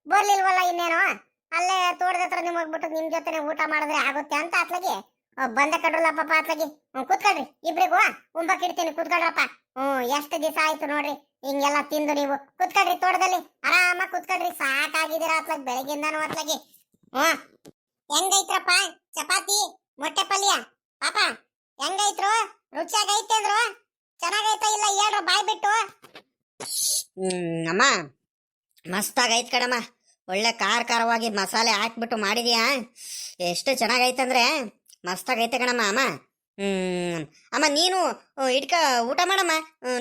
ಬರ್ಲಿಲ್ವಲ್ಲ, ಇನ್ನೇನೋ ಅಲ್ಲೇ ತೋಟದ ಹತ್ರ ನಿಮಗ್ ಬಿಟ್ಟು ನಿಮ್ ಜೊತೆನೆ ಊಟ ಮಾಡಿದ್ರೆ ಆಗುತ್ತೆ ಅಂತ ಅತ್ಲಾಗಿ ಬಂದ ಕಡ್ರಲ್ಲ ಪಾಪ ಅತ್ಲಾಗಿ. ಕೂತ್ಕೊಳ್ರಿ, ಇಬ್ರಿಗೂ ಉಂಬಕ್ ಇಡ್ತೀನಿ, ಕೂತ್ಕೊಳ್ರಪ್ಪ. ಎಷ್ಟು ದಿವಸ ಆಯ್ತು ನೋಡ್ರಿ ಹಿಂಗೆಲ್ಲ ತಿಂದು. ನೀವು ಕೂತ್ಕೊಳ್ರಿ, ತೋಟದಲ್ಲಿ ಆರಾಮಾಗಿ ಕೂತ್ಕೊಳ್ರಿ. ಸಾಕಾಗಿದ್ದೀರಾ ಅತ್ಲಾಗಿ ಬೆಳಗ್ಗಿಂದಾನು ಅತ್ಲಾಗಿ. ಹೆಂಗೈತ್ರಪ್ಪ ಚಪಾತಿ ಮೊಟ್ಟೆ ಪಲ್ಯ? ಪಾಪ ಹೆಂಗೈತ್ರು? ರುಚಿಯಾಗೈತೆ ಅಂದ್ರು? ಚೆನ್ನಾಗೈತಾ ಇಲ್ಲ ಹೇಳ್ರು ಬಾಯ್ ಬಿಟ್ಟು. ಅಮ್ಮ, ಮಸ್ತಾಗೈತ್ ಕಣಮ್ಮ. ಒಳ್ಳೆ ಖಾರವಾಗಿ ಮಸಾಲೆ ಹಾಕ್ಬಿಟ್ಟು ಮಾಡಿದ್ಯಾ. ಎಷ್ಟು ಚೆನ್ನಾಗೈತಂದ್ರೆ ಮಸ್ತಾಗೈತೆ ಕಣಮ್ಮ. ಅಮ್ಮ, ಅಮ್ಮ ನೀನು ಇಟ್ಕ ಊಟ ಮಾಡಮ್ಮ.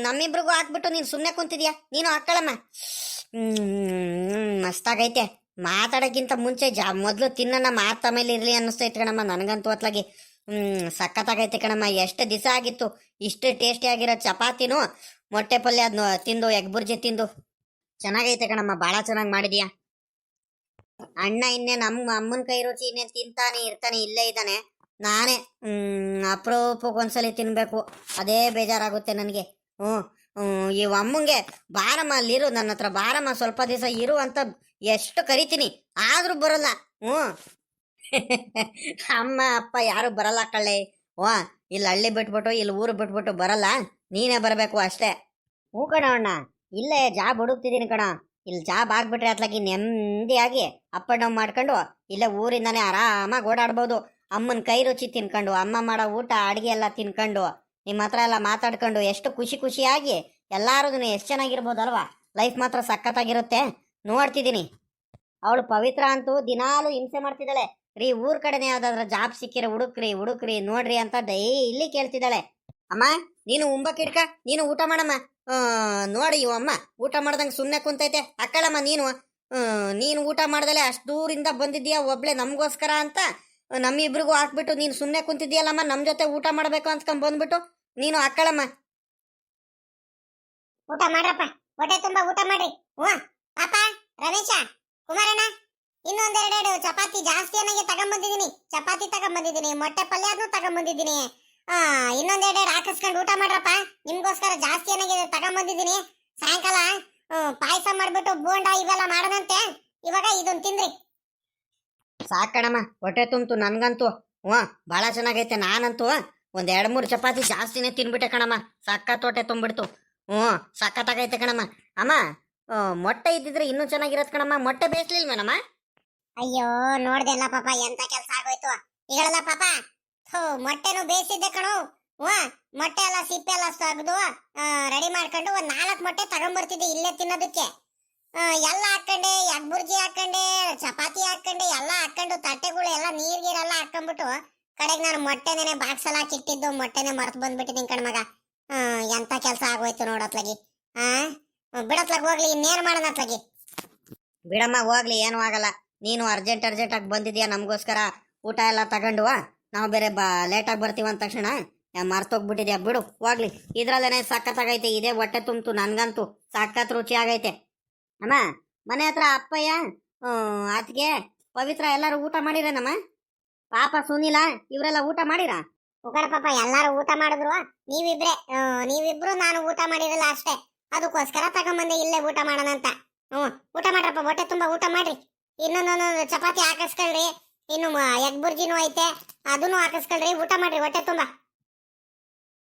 ನಮ್ಮಿಬ್ರಿಗೂ ಹಾಕ್ಬಿಟ್ಟು ನೀನು ಸುಮ್ಮನೆ ಕುಂತಿದ್ಯಾ, ನೀನು ಹಾಕ್ಕೊಳಮ್ಮ. ಮಸ್ತಾಗೈತೆ. ಮಾತಾಡೋಕ್ಕಿಂತ ಮುಂಚೆ ಮೊದಲು ತಿನ್ನೋಣ, ಮಾತಾ ಮೇಲೆ ಇರಲಿ ಅನ್ನಿಸ್ತೈತೆ ಕಣಮ್ಮ ನನಗಂತೂ ಅತ್ಲಾಗಿ. ಸಖತ್ತಾಗೈತೆ ಕಣಮ್ಮ. ಎಷ್ಟು ದಿವಸ ಆಗಿತ್ತು ಇಷ್ಟು ಟೇಸ್ಟಿ ಆಗಿರೋ ಚಪಾತಿನೂ ಮೊಟ್ಟೆ ಪಲ್ಯ ಅದನ್ನು ತಿಂದು, ಎಗ್ ಬುರ್ಜಿ ತಿಂದು. ಚೆನ್ನಾಗೈತೆ ಕಣಮ್ಮ, ಭಾಳ ಚೆನ್ನಾಗಿ ಮಾಡಿದ್ಯಾ. ಅಣ್ಣ ಇನ್ನೇ ನಮ್ಮ ಅಮ್ಮನ ಕೈ ರುಚಿ ಇನ್ನೇನು ತಿಂತಾನೆ ಇರ್ತಾನೆ, ಇಲ್ಲೇ ಇದ್ದಾನೆ. ನಾನೇ ಅಪರೂಪಕ್ಕೊಂದ್ಸಲಿ ತಿನ್ಬೇಕು, ಅದೇ ಬೇಜಾರಾಗುತ್ತೆ ನನಗೆ. ಈ ಅಮ್ಮಂಗೆ ಬಾರಮ್ಮ ಅಲ್ಲಿರು, ನನ್ನ ಹತ್ರ ಬಾರಮ್ಮ, ಸ್ವಲ್ಪ ದಿವಸ ಇರು ಅಂತ ಎಷ್ಟು ಕರಿತೀನಿ, ಆದ್ರೂ ಬರಲ್ಲ. ಅಮ್ಮ ಅಪ್ಪ ಯಾರು ಬರಲ್ಲ ಕಳ್ಳೆ. ಇಲ್ಲಿ ಹಳ್ಳಿ ಬಿಟ್ಬಿಟ್ಟು ಇಲ್ಲಿ ಊರು ಬಿಟ್ಬಿಟ್ಟು ಬರಲ್ಲ, ನೀನೇ ಬರಬೇಕು ಅಷ್ಟೇ. ಕಣ ಅಣ್ಣ, ಇಲ್ಲೇ ಜಾಬ್ ಹುಡುಕ್ತಿದ್ದೀನಿ ಕಣ. ಇಲ್ಲಿ ಜಾಬ್ ಆಗ್ಬಿಟ್ರೆ ಅತ್ಲಾಗಿ ನೆಮ್ಮದಿಯಾಗಿ ಅಪ್ ಅಂಡ್ ಡೌನ್ ಮಾಡ್ಕೊಂಡು ಇಲ್ಲೇ ಊರಿಂದಾನೇ ಆರಾಮಾಗಿ ಓಡಾಡ್ಬೋದು. ಅಮ್ಮನ ಕೈ ರುಚಿ ತಿನ್ಕೊಂಡು, ಅಮ್ಮ ಮಾಡೋ ಊಟ ಅಡುಗೆ ಎಲ್ಲ ತಿನ್ಕೊಂಡು, ನಿಮ್ಮ ಹತ್ರ ಎಲ್ಲ ಮಾತಾಡ್ಕೊಂಡು ಎಷ್ಟು ಖುಷಿಯಾಗಿ ಎಲ್ಲಾರು ಎಷ್ಟು ಚೆನ್ನಾಗಿರ್ಬೋದಲ್ವಾ. ಲೈಫ್ ಮಾತ್ರ ಸಖತ್ತಾಗಿರುತ್ತೆ. ನೋಡ್ತಿದ್ದೀನಿ. ಅವಳು ಪವಿತ್ರ ಅಂತೂ ದಿನಾಲು ಹಿಂಸೆ ಮಾಡ್ತಿದ್ದಾಳೆ. ರೀ, ಊರ್ ಕಡೆನೇ ಯಾವ್ದಾದ್ರ ಜಾಬ್ ಸಿಕ್ಕಿರ ಹುಡುಕ್ರಿ ನೋಡ್ರಿ ಅಂತ ಡೈಲಿ ಕೇಳ್ತಿದ್ದಾಳೆ. ಅಮ್ಮ, ನೀನು ಉಂಬಕ್ಕಿಡ್ಕ, ನೀನು ಊಟ ಮಾಡಮ್ಮ. ನೋಡಿ ಇವ ಅಮ್ಮ ಊಟ ಮಾಡ್ದಂಗೆ ಸುಮ್ಮನೆ ಕುಂತೈತೆ. ಅಕ್ಕಳಮ್ಮ, ನೀನು ಊಟ ಮಾಡ್ದಲೆ ಅಷ್ಟು ದೂರಿಂದ ಬಂದಿದ್ದೀಯಾ ಒಬ್ಳೆ ನಮಗೋಸ್ಕರ ಅಂತ. ನಮ್ಮಿಬ್ರಿಗೂ ಹಾಕ್ಬಿಟ್ಟು ನೀನು ಸುಮ್ಮನೆ ಕುಂತಿದ್ದೀಯಲ್ಲಮ್ಮ, ನಮ್ಮ ಜೊತೆ ಊಟ ಮಾಡಬೇಕು ಅನ್ಸ್ಕೊಂಡ್ ಬಂದ್ಬಿಟ್ಟು ನೀನು ಅಕ್ಕಳಮ್ಮ. ಊಟ ಮಾಡ್ರಪ್ಪ, ಹೊಟ್ಟೆ ತುಂಬಾ ಊಟ ಮಾಡ್ರಿ. ಪಾಪ, ರಮೇಶ, ಕುಮಾರಣ್ಣ, ಇನ್ನೊಂದೆರಡೆರಡು ಚಪಾತಿ ಜಾಸ್ತಿ ಏನಾಗಿ ತಗೊಂಬಂದಿದ್ದೀನಿ. ಮೊಟ್ಟೆ ಪಲ್ಯ ಅದನ್ನು ತಗೊಂಬಂದಿದ್ದೀನಿ. ಇನ್ನೊಂದೆರಡೆರಡು ಹಾಕಿಸ್ಕೊಂಡು ಊಟ ಮಾಡ್ರಪ್ಪ. ನಿಮ್ಗೋಸ್ಕರ ಜಾಸ್ತಿ ಏನಾಗಿದೆ ತಗೊಂಬಂದಿದ್ದೀನಿ. ಸಾಯಂಕಾಲ ಪಾಯಸ ಮಾಡ್ಬಿಟ್ಟು ಬೋಂಡ ಇವೆಲ್ಲ ಮಾಡೋಣಂತೆ. ಇವಾಗ ಇದನ್ನ ತಿಂದ್ರಿ. ಸಾಕಣಮ್ಮ, ಹೊಟ್ಟೆ ತುಂಬ್ತು ನನ್ಗಂತೂ. ಭಾಳ ಚೆನ್ನಾಗೈತೆ. ನಾನಂತೂ ಒಂದ್ 2-3 ಚಪಾತಿ ಜಾಸ್ತಿನೇ ತಿನ್ಬಿಟ್ಟೆ ಕಣಮ್ಮ. ಸಖತ್ ಹೊಟ್ಟೆ ತುಂಬಿಡ್ತು. ಸಖತ್ತಾಗೈತೆ ಕಣಮ್ಮ. ಅಮ್ಮ, ಮೊಟ್ಟೆ ಇದ್ದಿದ್ರೆ ಇನ್ನೂ ಚೆನ್ನಾಗಿರತ್ ಕಣಮ್ಮ. ಮೊಟ್ಟೆ ಬೇಯಿಸ್ಲಿಲ್ವೇನಮ್ಮ? ಅಯ್ಯೋ, ನೋಡ್ದೆಲ್ಲ ಪಾಪ, ಎಂತ ಕೆಲಸ ಆಗೋಯ್ತು ಈಗಳೆಲ್ಲ ಪಾಪ. ಮೊಟ್ಟೆನು ಬೇಯಿಸಿದ್ದೆ ಕಣು. ಮೊಟ್ಟೆ ಎಲ್ಲ ಸಿಪ್ಪೆ ಎಲ್ಲ ತೆಗೆದು ರೆಡಿ ಮಾಡ್ಕೊಂಡು ಒಂದ್ 4 ಮೊಟ್ಟೆ ತಗೊಂಡ್ಬರ್ತಿದ್ದೆ ಇಲ್ಲೇ ತಿನ್ನೋದಕ್ಕೆ. ಎಲ್ಲ ಹಾಕೊಂಡೆ, ಎಗ್ ಬುರ್ಜಿ ಹಾಕೊಂಡೆ, ಚಪಾತಿ ಹಾಕೊಂಡೆ, ಎಲ್ಲ ಹಾಕೊಂಡು ತಟ್ಟೆಗಳು ಎಲ್ಲ ನೀರ್ಗೀರೆಲ್ಲ ಹಾಕೊಂಡ್ಬಿಟ್ಟು ಕಡೆಗೆ ನಾನು ಮೊಟ್ಟೆನೇನೆ ಬಾಕ್ಸ್ ಎಲ್ಲ ಹಾಕಿಟ್ಟಿದ್ದು ಮೊಟ್ಟೆನೆ ಮರ್ತು ಬಂದ್ಬಿಟ್ಟಿದ್ದೀನಿ ಕಣ್ಮಗ. ಎಂತ ಕೆಲಸ ಆಗೋಯ್ತು ನೋಡತ್ಲಾಗಿ. ಬಿಡತ್ಲಾಗ ಹೋಗ್ಲಿ, ಇನ್ನೇನು ಮಾಡೋಣ ಅತ್ಲಾಗಿ. ಬಿಡಮ್ಮ, ಹೋಗ್ಲಿ, ಏನೂ ಆಗಲ್ಲ. ನೀನು ಅರ್ಜೆಂಟ್ ಆಗಿ ಬಂದಿದ್ಯಾ ನಮಗೋಸ್ಕರ ಊಟ ಎಲ್ಲ ತಗೊಂಡು. ನಾವು ಬೇರೆ ಲೇಟಾಗಿ ಬರ್ತೀವಿ ಅಂದ ತಕ್ಷಣ ಮರ್ತೋಗ್ಬಿಟ್ಟಿದ್ಯಾ. ಬಿಡು, ಹೋಗ್ಲಿ. ಇದ್ರಲ್ಲೇನೆ ಸಖತ್ತಾಗೈತೆ. ಇದೇ ಹೊಟ್ಟೆ ತುಂಬ್ತು ನನ್ಗಂತೂ. ಸಖತ್ ರುಚಿ ಆಗೈತೆ. ಅಮ್ಮ, ಮನೆ ಹತ್ರ ಅಪ್ಪಯ್ಯ, ಅತ್ತಿಗೆ, ಪವಿತ್ರ ಎಲ್ಲರೂ ಊಟ ಮಾಡಿರೇನಮ್ಮ? ಪಾಪ ಸುನಿಲ ಇವರೆಲ್ಲ ಊಟ ಮಾಡಿರಾ? ಉಗಡ ಪಾಪ ಎಲ್ಲಾರು ಊಟ ಮಾಡಿದ್ರು. ನೀವಿಬ್ರು ನಾನು ಊಟ ಮಾಡಿರಲ್ಲ ಅಷ್ಟೇ. ಅದಕ್ಕೋಸ್ಕರ ತಗೊಂಬಂದೆ ಇಲ್ಲೇ ಊಟ ಮಾಡೋಣ ಅಂತ. ಊಟ ಮಾಡ್ರಪ್ಪ, ಹೊಟ್ಟೆ ತುಂಬಾ ಊಟ ಮಾಡ್ರಿ. ಇನ್ನೊಂದೊಂದು ಚಪಾತಿ ಹಾಕಿಸ್ಕೊಳ್ರಿ, ಇನ್ನು ಎಗ್ ಬುರ್ಜಿನೂ ಐತೆ, ಅದನ್ನು ಹಾಕಿಸ್ಕೊಳ್ರಿ. ಊಟ ಮಾಡ್ರಿ ಹೊಟ್ಟೆ ತುಂಬಾ.